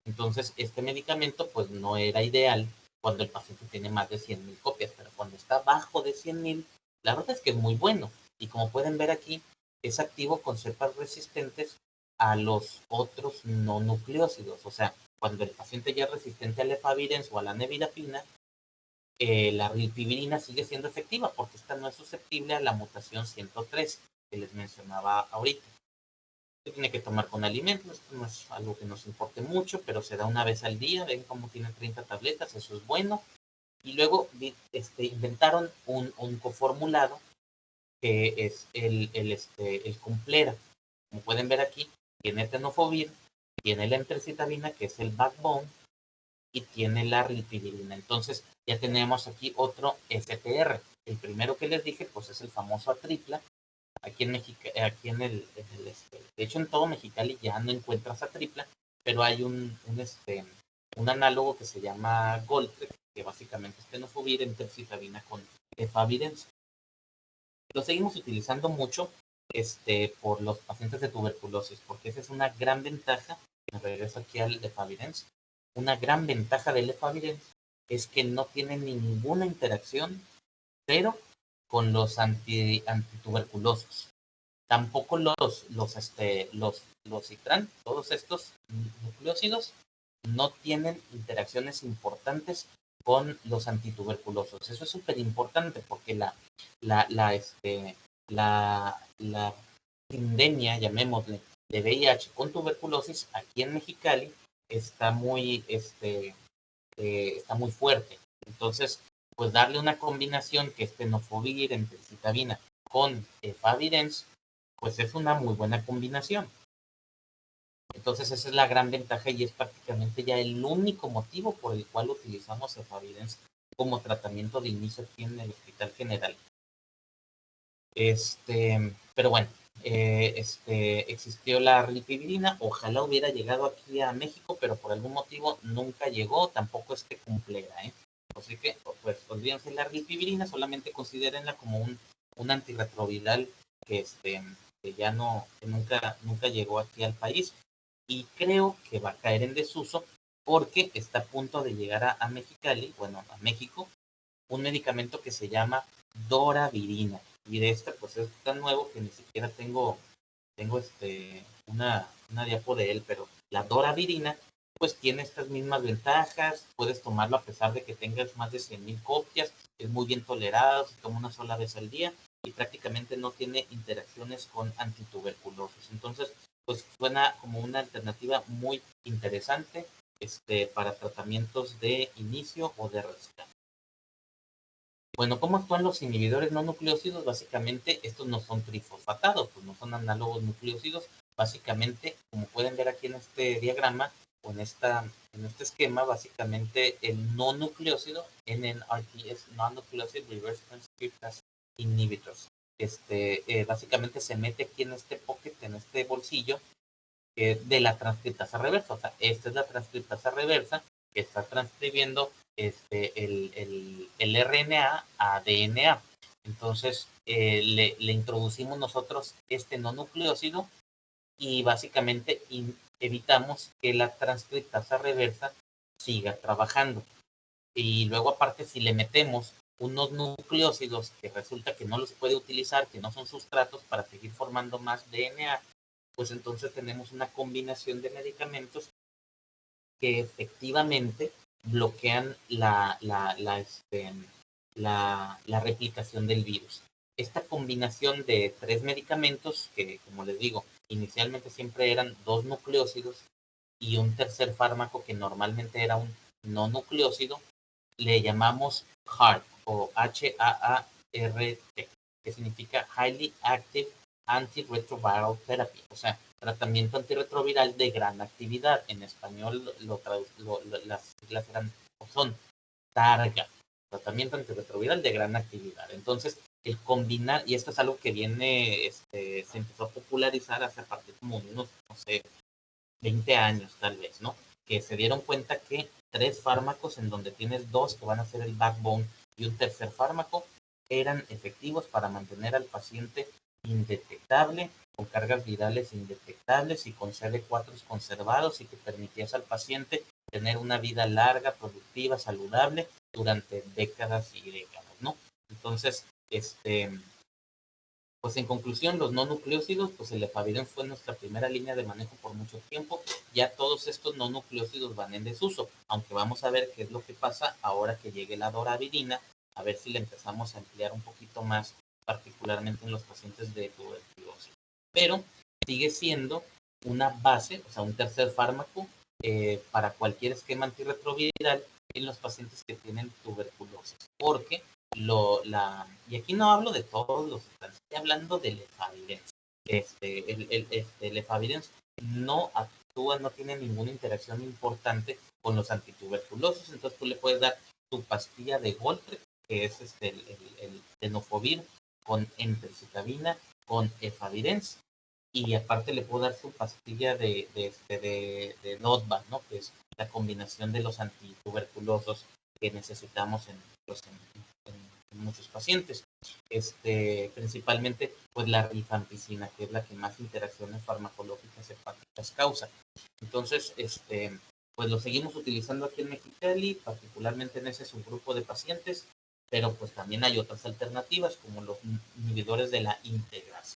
Entonces, este medicamento pues no era ideal cuando el paciente tiene más de 100,000 copias, pero cuando está bajo de 100,000, la verdad es que es muy bueno. Y como pueden ver aquí, es activo con cepas resistentes a los otros no nucleósidos. O sea, cuando el paciente ya es resistente al efavirenz o a la nevirapina, la rilpivirina sigue siendo efectiva porque esta no es susceptible a la mutación 103 que les mencionaba ahorita. Se tiene que tomar con alimentos, esto no es algo que nos importe mucho, pero se da una vez al día, ven cómo tiene 30 tabletas, eso es bueno. Y luego inventaron un coformulado que es el Complera. Como pueden ver aquí, tiene tenofovir, tiene la emtricitabina, que es el backbone, y tiene la rilpivirina. Entonces ya tenemos aquí otro SPR. El primero que les dije, pues es el famoso Atripla. Aquí en México, aquí de hecho en todo Mexicali ya no encuentras Atripla, pero hay un análogo que se llama Goltrek, que básicamente es tenofovir, emtricitabina con efavirenz. Lo seguimos utilizando mucho por los pacientes de tuberculosis, porque esa es una gran ventaja. Me regreso aquí al efavirenz. Una gran ventaja del efavirenz es que no tiene ninguna interacción, pero con los antituberculosos. Tampoco los citran, todos estos nucleócidos, no tienen interacciones importantes con los antituberculosos. Eso es súper importante porque la pandemia, llamémosle, de VIH con tuberculosis aquí en Mexicali está muy fuerte. Entonces, pues darle una combinación que es tenofovir, emtricitabina con efavirenz, pues es una muy buena combinación. Entonces esa es la gran ventaja y es prácticamente ya el único motivo por el cual utilizamos efavirenz como tratamiento de inicio aquí en el Hospital General. Pero bueno, existió la rilpivirina, ojalá hubiera llegado aquí a México, pero por algún motivo nunca llegó, tampoco es que cumpliera, ¿eh? Así que, pues, olvídense la rilpivirina, solamente considérenla como un antirretroviral que ya no, que nunca llegó aquí al país. Y creo que va a caer en desuso porque está a punto de llegar a Mexicali, bueno, a México, un medicamento que se llama Doravirina. Y de pues es tan nuevo que ni siquiera tengo una diapo de él, pero la Doravirina pues tiene estas mismas ventajas, puedes tomarlo a pesar de que tengas más de 100,000 copias, es muy bien tolerado, se toma una sola vez al día y prácticamente no tiene interacciones con antituberculosis. Entonces, pues suena como una alternativa muy interesante para tratamientos de inicio o de rescate. Bueno, ¿cómo actúan los inhibidores no nucleócidos? Básicamente, estos no son trifosfatados, pues no son análogos nucleócidos. Básicamente, como pueden ver aquí en este diagrama o en este esquema, básicamente el no nucleócido, NNRTS, Non-Nucleoside Reverse Transcriptase Inhibitors. Básicamente se mete aquí en este pocket, en este bolsillo, de la transcriptasa reversa. O sea, esta es la transcriptasa reversa que está transcribiendo el RNA a DNA. Entonces, le introducimos nosotros este no nucleócido y básicamente evitamos que la transcriptasa reversa siga trabajando. Y luego aparte, si le metemos unos nucleócidos que resulta que no los puede utilizar, que no son sustratos para seguir formando más DNA, pues entonces tenemos una combinación de medicamentos que efectivamente bloquean la replicación del virus. Esta combinación de 3 medicamentos, que como les digo, inicialmente siempre eran 2 nucleócidos y un tercer fármaco que normalmente era un no nucleócido, le llamamos HAART o HAART, que significa Highly Active Antiretroviral Therapy, o sea, tratamiento antirretroviral de gran actividad. En español las siglas son TARGA, tratamiento antirretroviral de gran actividad. Entonces, el combinar, y esto es algo que se empezó a popularizar hace a partir como de unos, no sé, 20 años tal vez, ¿no? Que se dieron cuenta que 3 fármacos en donde tienes 2 que van a ser el backbone y un tercer fármaco eran efectivos para mantener al paciente indetectable, con cargas virales indetectables y con CD4 conservados y que permitías al paciente tener una vida larga, productiva, saludable durante décadas y décadas, ¿no? Entonces, Pues en conclusión, los no nucleócidos, pues el efavirenz fue nuestra primera línea de manejo por mucho tiempo. Ya todos estos no nucleócidos van en desuso, aunque vamos a ver qué es lo que pasa ahora que llegue la doravirina, a ver si le empezamos a emplear un poquito más, particularmente en los pacientes de tuberculosis. Pero sigue siendo una base, o sea, un tercer fármaco para cualquier esquema antirretroviral en los pacientes que tienen tuberculosis, porque y aquí no hablo de todos los, estoy hablando del efavirenz. El efavirenz no actúa, no tiene ninguna interacción importante con los antituberculosos, entonces tú le puedes dar tu pastilla de golpe, que es el tenofovir con emtricitabina, con efavirenz, y aparte le puedo dar su pastilla de Notva, ¿no? Que es la combinación de los antituberculosos que necesitamos en muchos pacientes. Principalmente, pues la rifampicina, que es la que más interacciones farmacológicas hepáticas causa. Entonces, pues lo seguimos utilizando aquí en Mexicali, particularmente en ese subgrupo de pacientes, pero pues también hay otras alternativas, como los inhibidores de la integrasa.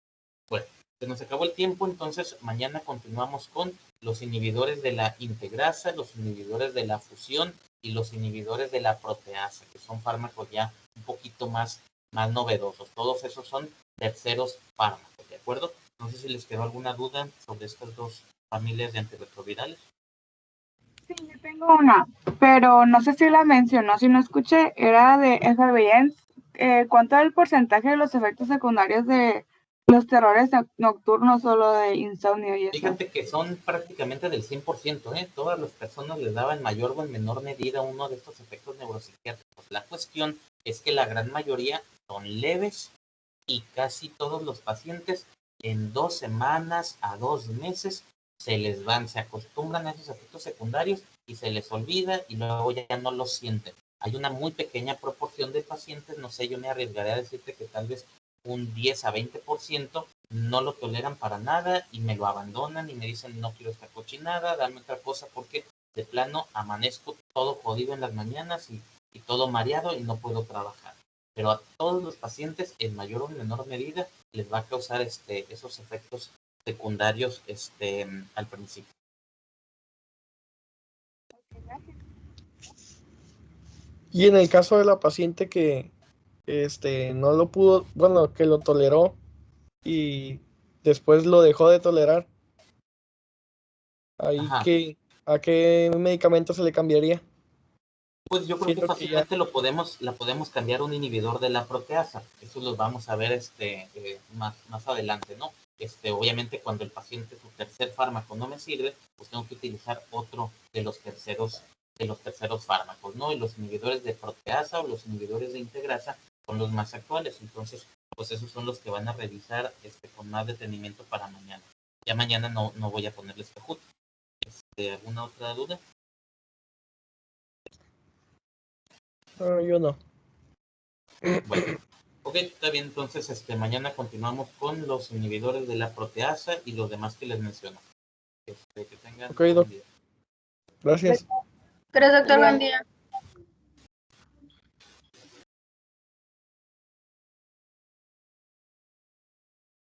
Bueno, se nos acabó el tiempo, entonces mañana continuamos con los inhibidores de la integrasa, los inhibidores de la fusión y los inhibidores de la proteasa, que son fármacos ya un poquito más novedosos. Todos esos son terceros fármacos, ¿de acuerdo? No sé si les quedó alguna duda sobre estas dos familias de antirretrovirales. Sí, yo tengo una, pero no sé si la mencionó, si no escuché, era de efavirenz. ¿Cuánto es el porcentaje de los efectos secundarios de los terrores nocturnos o lo de insomnio y eso? Fíjate que son prácticamente del 100%, ¿eh? Todas las personas les daba en mayor o en menor medida uno de estos efectos neuropsiquiátricos. La cuestión es que la gran mayoría son leves y casi todos los pacientes en 2 semanas a 2 meses se acostumbran a esos efectos secundarios y se les olvida y luego ya no los sienten. Hay una muy pequeña proporción de pacientes, no sé, yo me arriesgaré a decirte que tal vez un 10 a 20% no lo toleran para nada y me lo abandonan y me dicen no quiero esta cochinada, dame otra cosa porque de plano amanezco todo jodido en las mañanas y todo mareado y no puedo trabajar. Pero a todos los pacientes, en mayor o menor medida, les va a causar esos efectos secundarios al principio. Y en el caso de la paciente que no lo pudo, bueno, que lo toleró y después lo dejó de tolerar, ahí ¿a qué medicamento se le cambiaría? Pues yo creo que fácilmente la podemos cambiar a un inhibidor de la proteasa. Eso lo vamos a ver más adelante, ¿no? Obviamente cuando el paciente su tercer fármaco no me sirve, pues tengo que utilizar otro de los terceros fármacos, ¿no? Y los inhibidores de proteasa o los inhibidores de integrasa son los más actuales. Entonces, pues esos son los que van a revisar con más detenimiento para mañana. Ya mañana no voy a ponerles Cajut. ¿Alguna otra duda? Yo no. Bueno, ok, está bien, entonces mañana continuamos con los inhibidores de la proteasa y los demás que les menciono. Que tengan Ok, buen día. Gracias. Gracias, doctor. Buen día.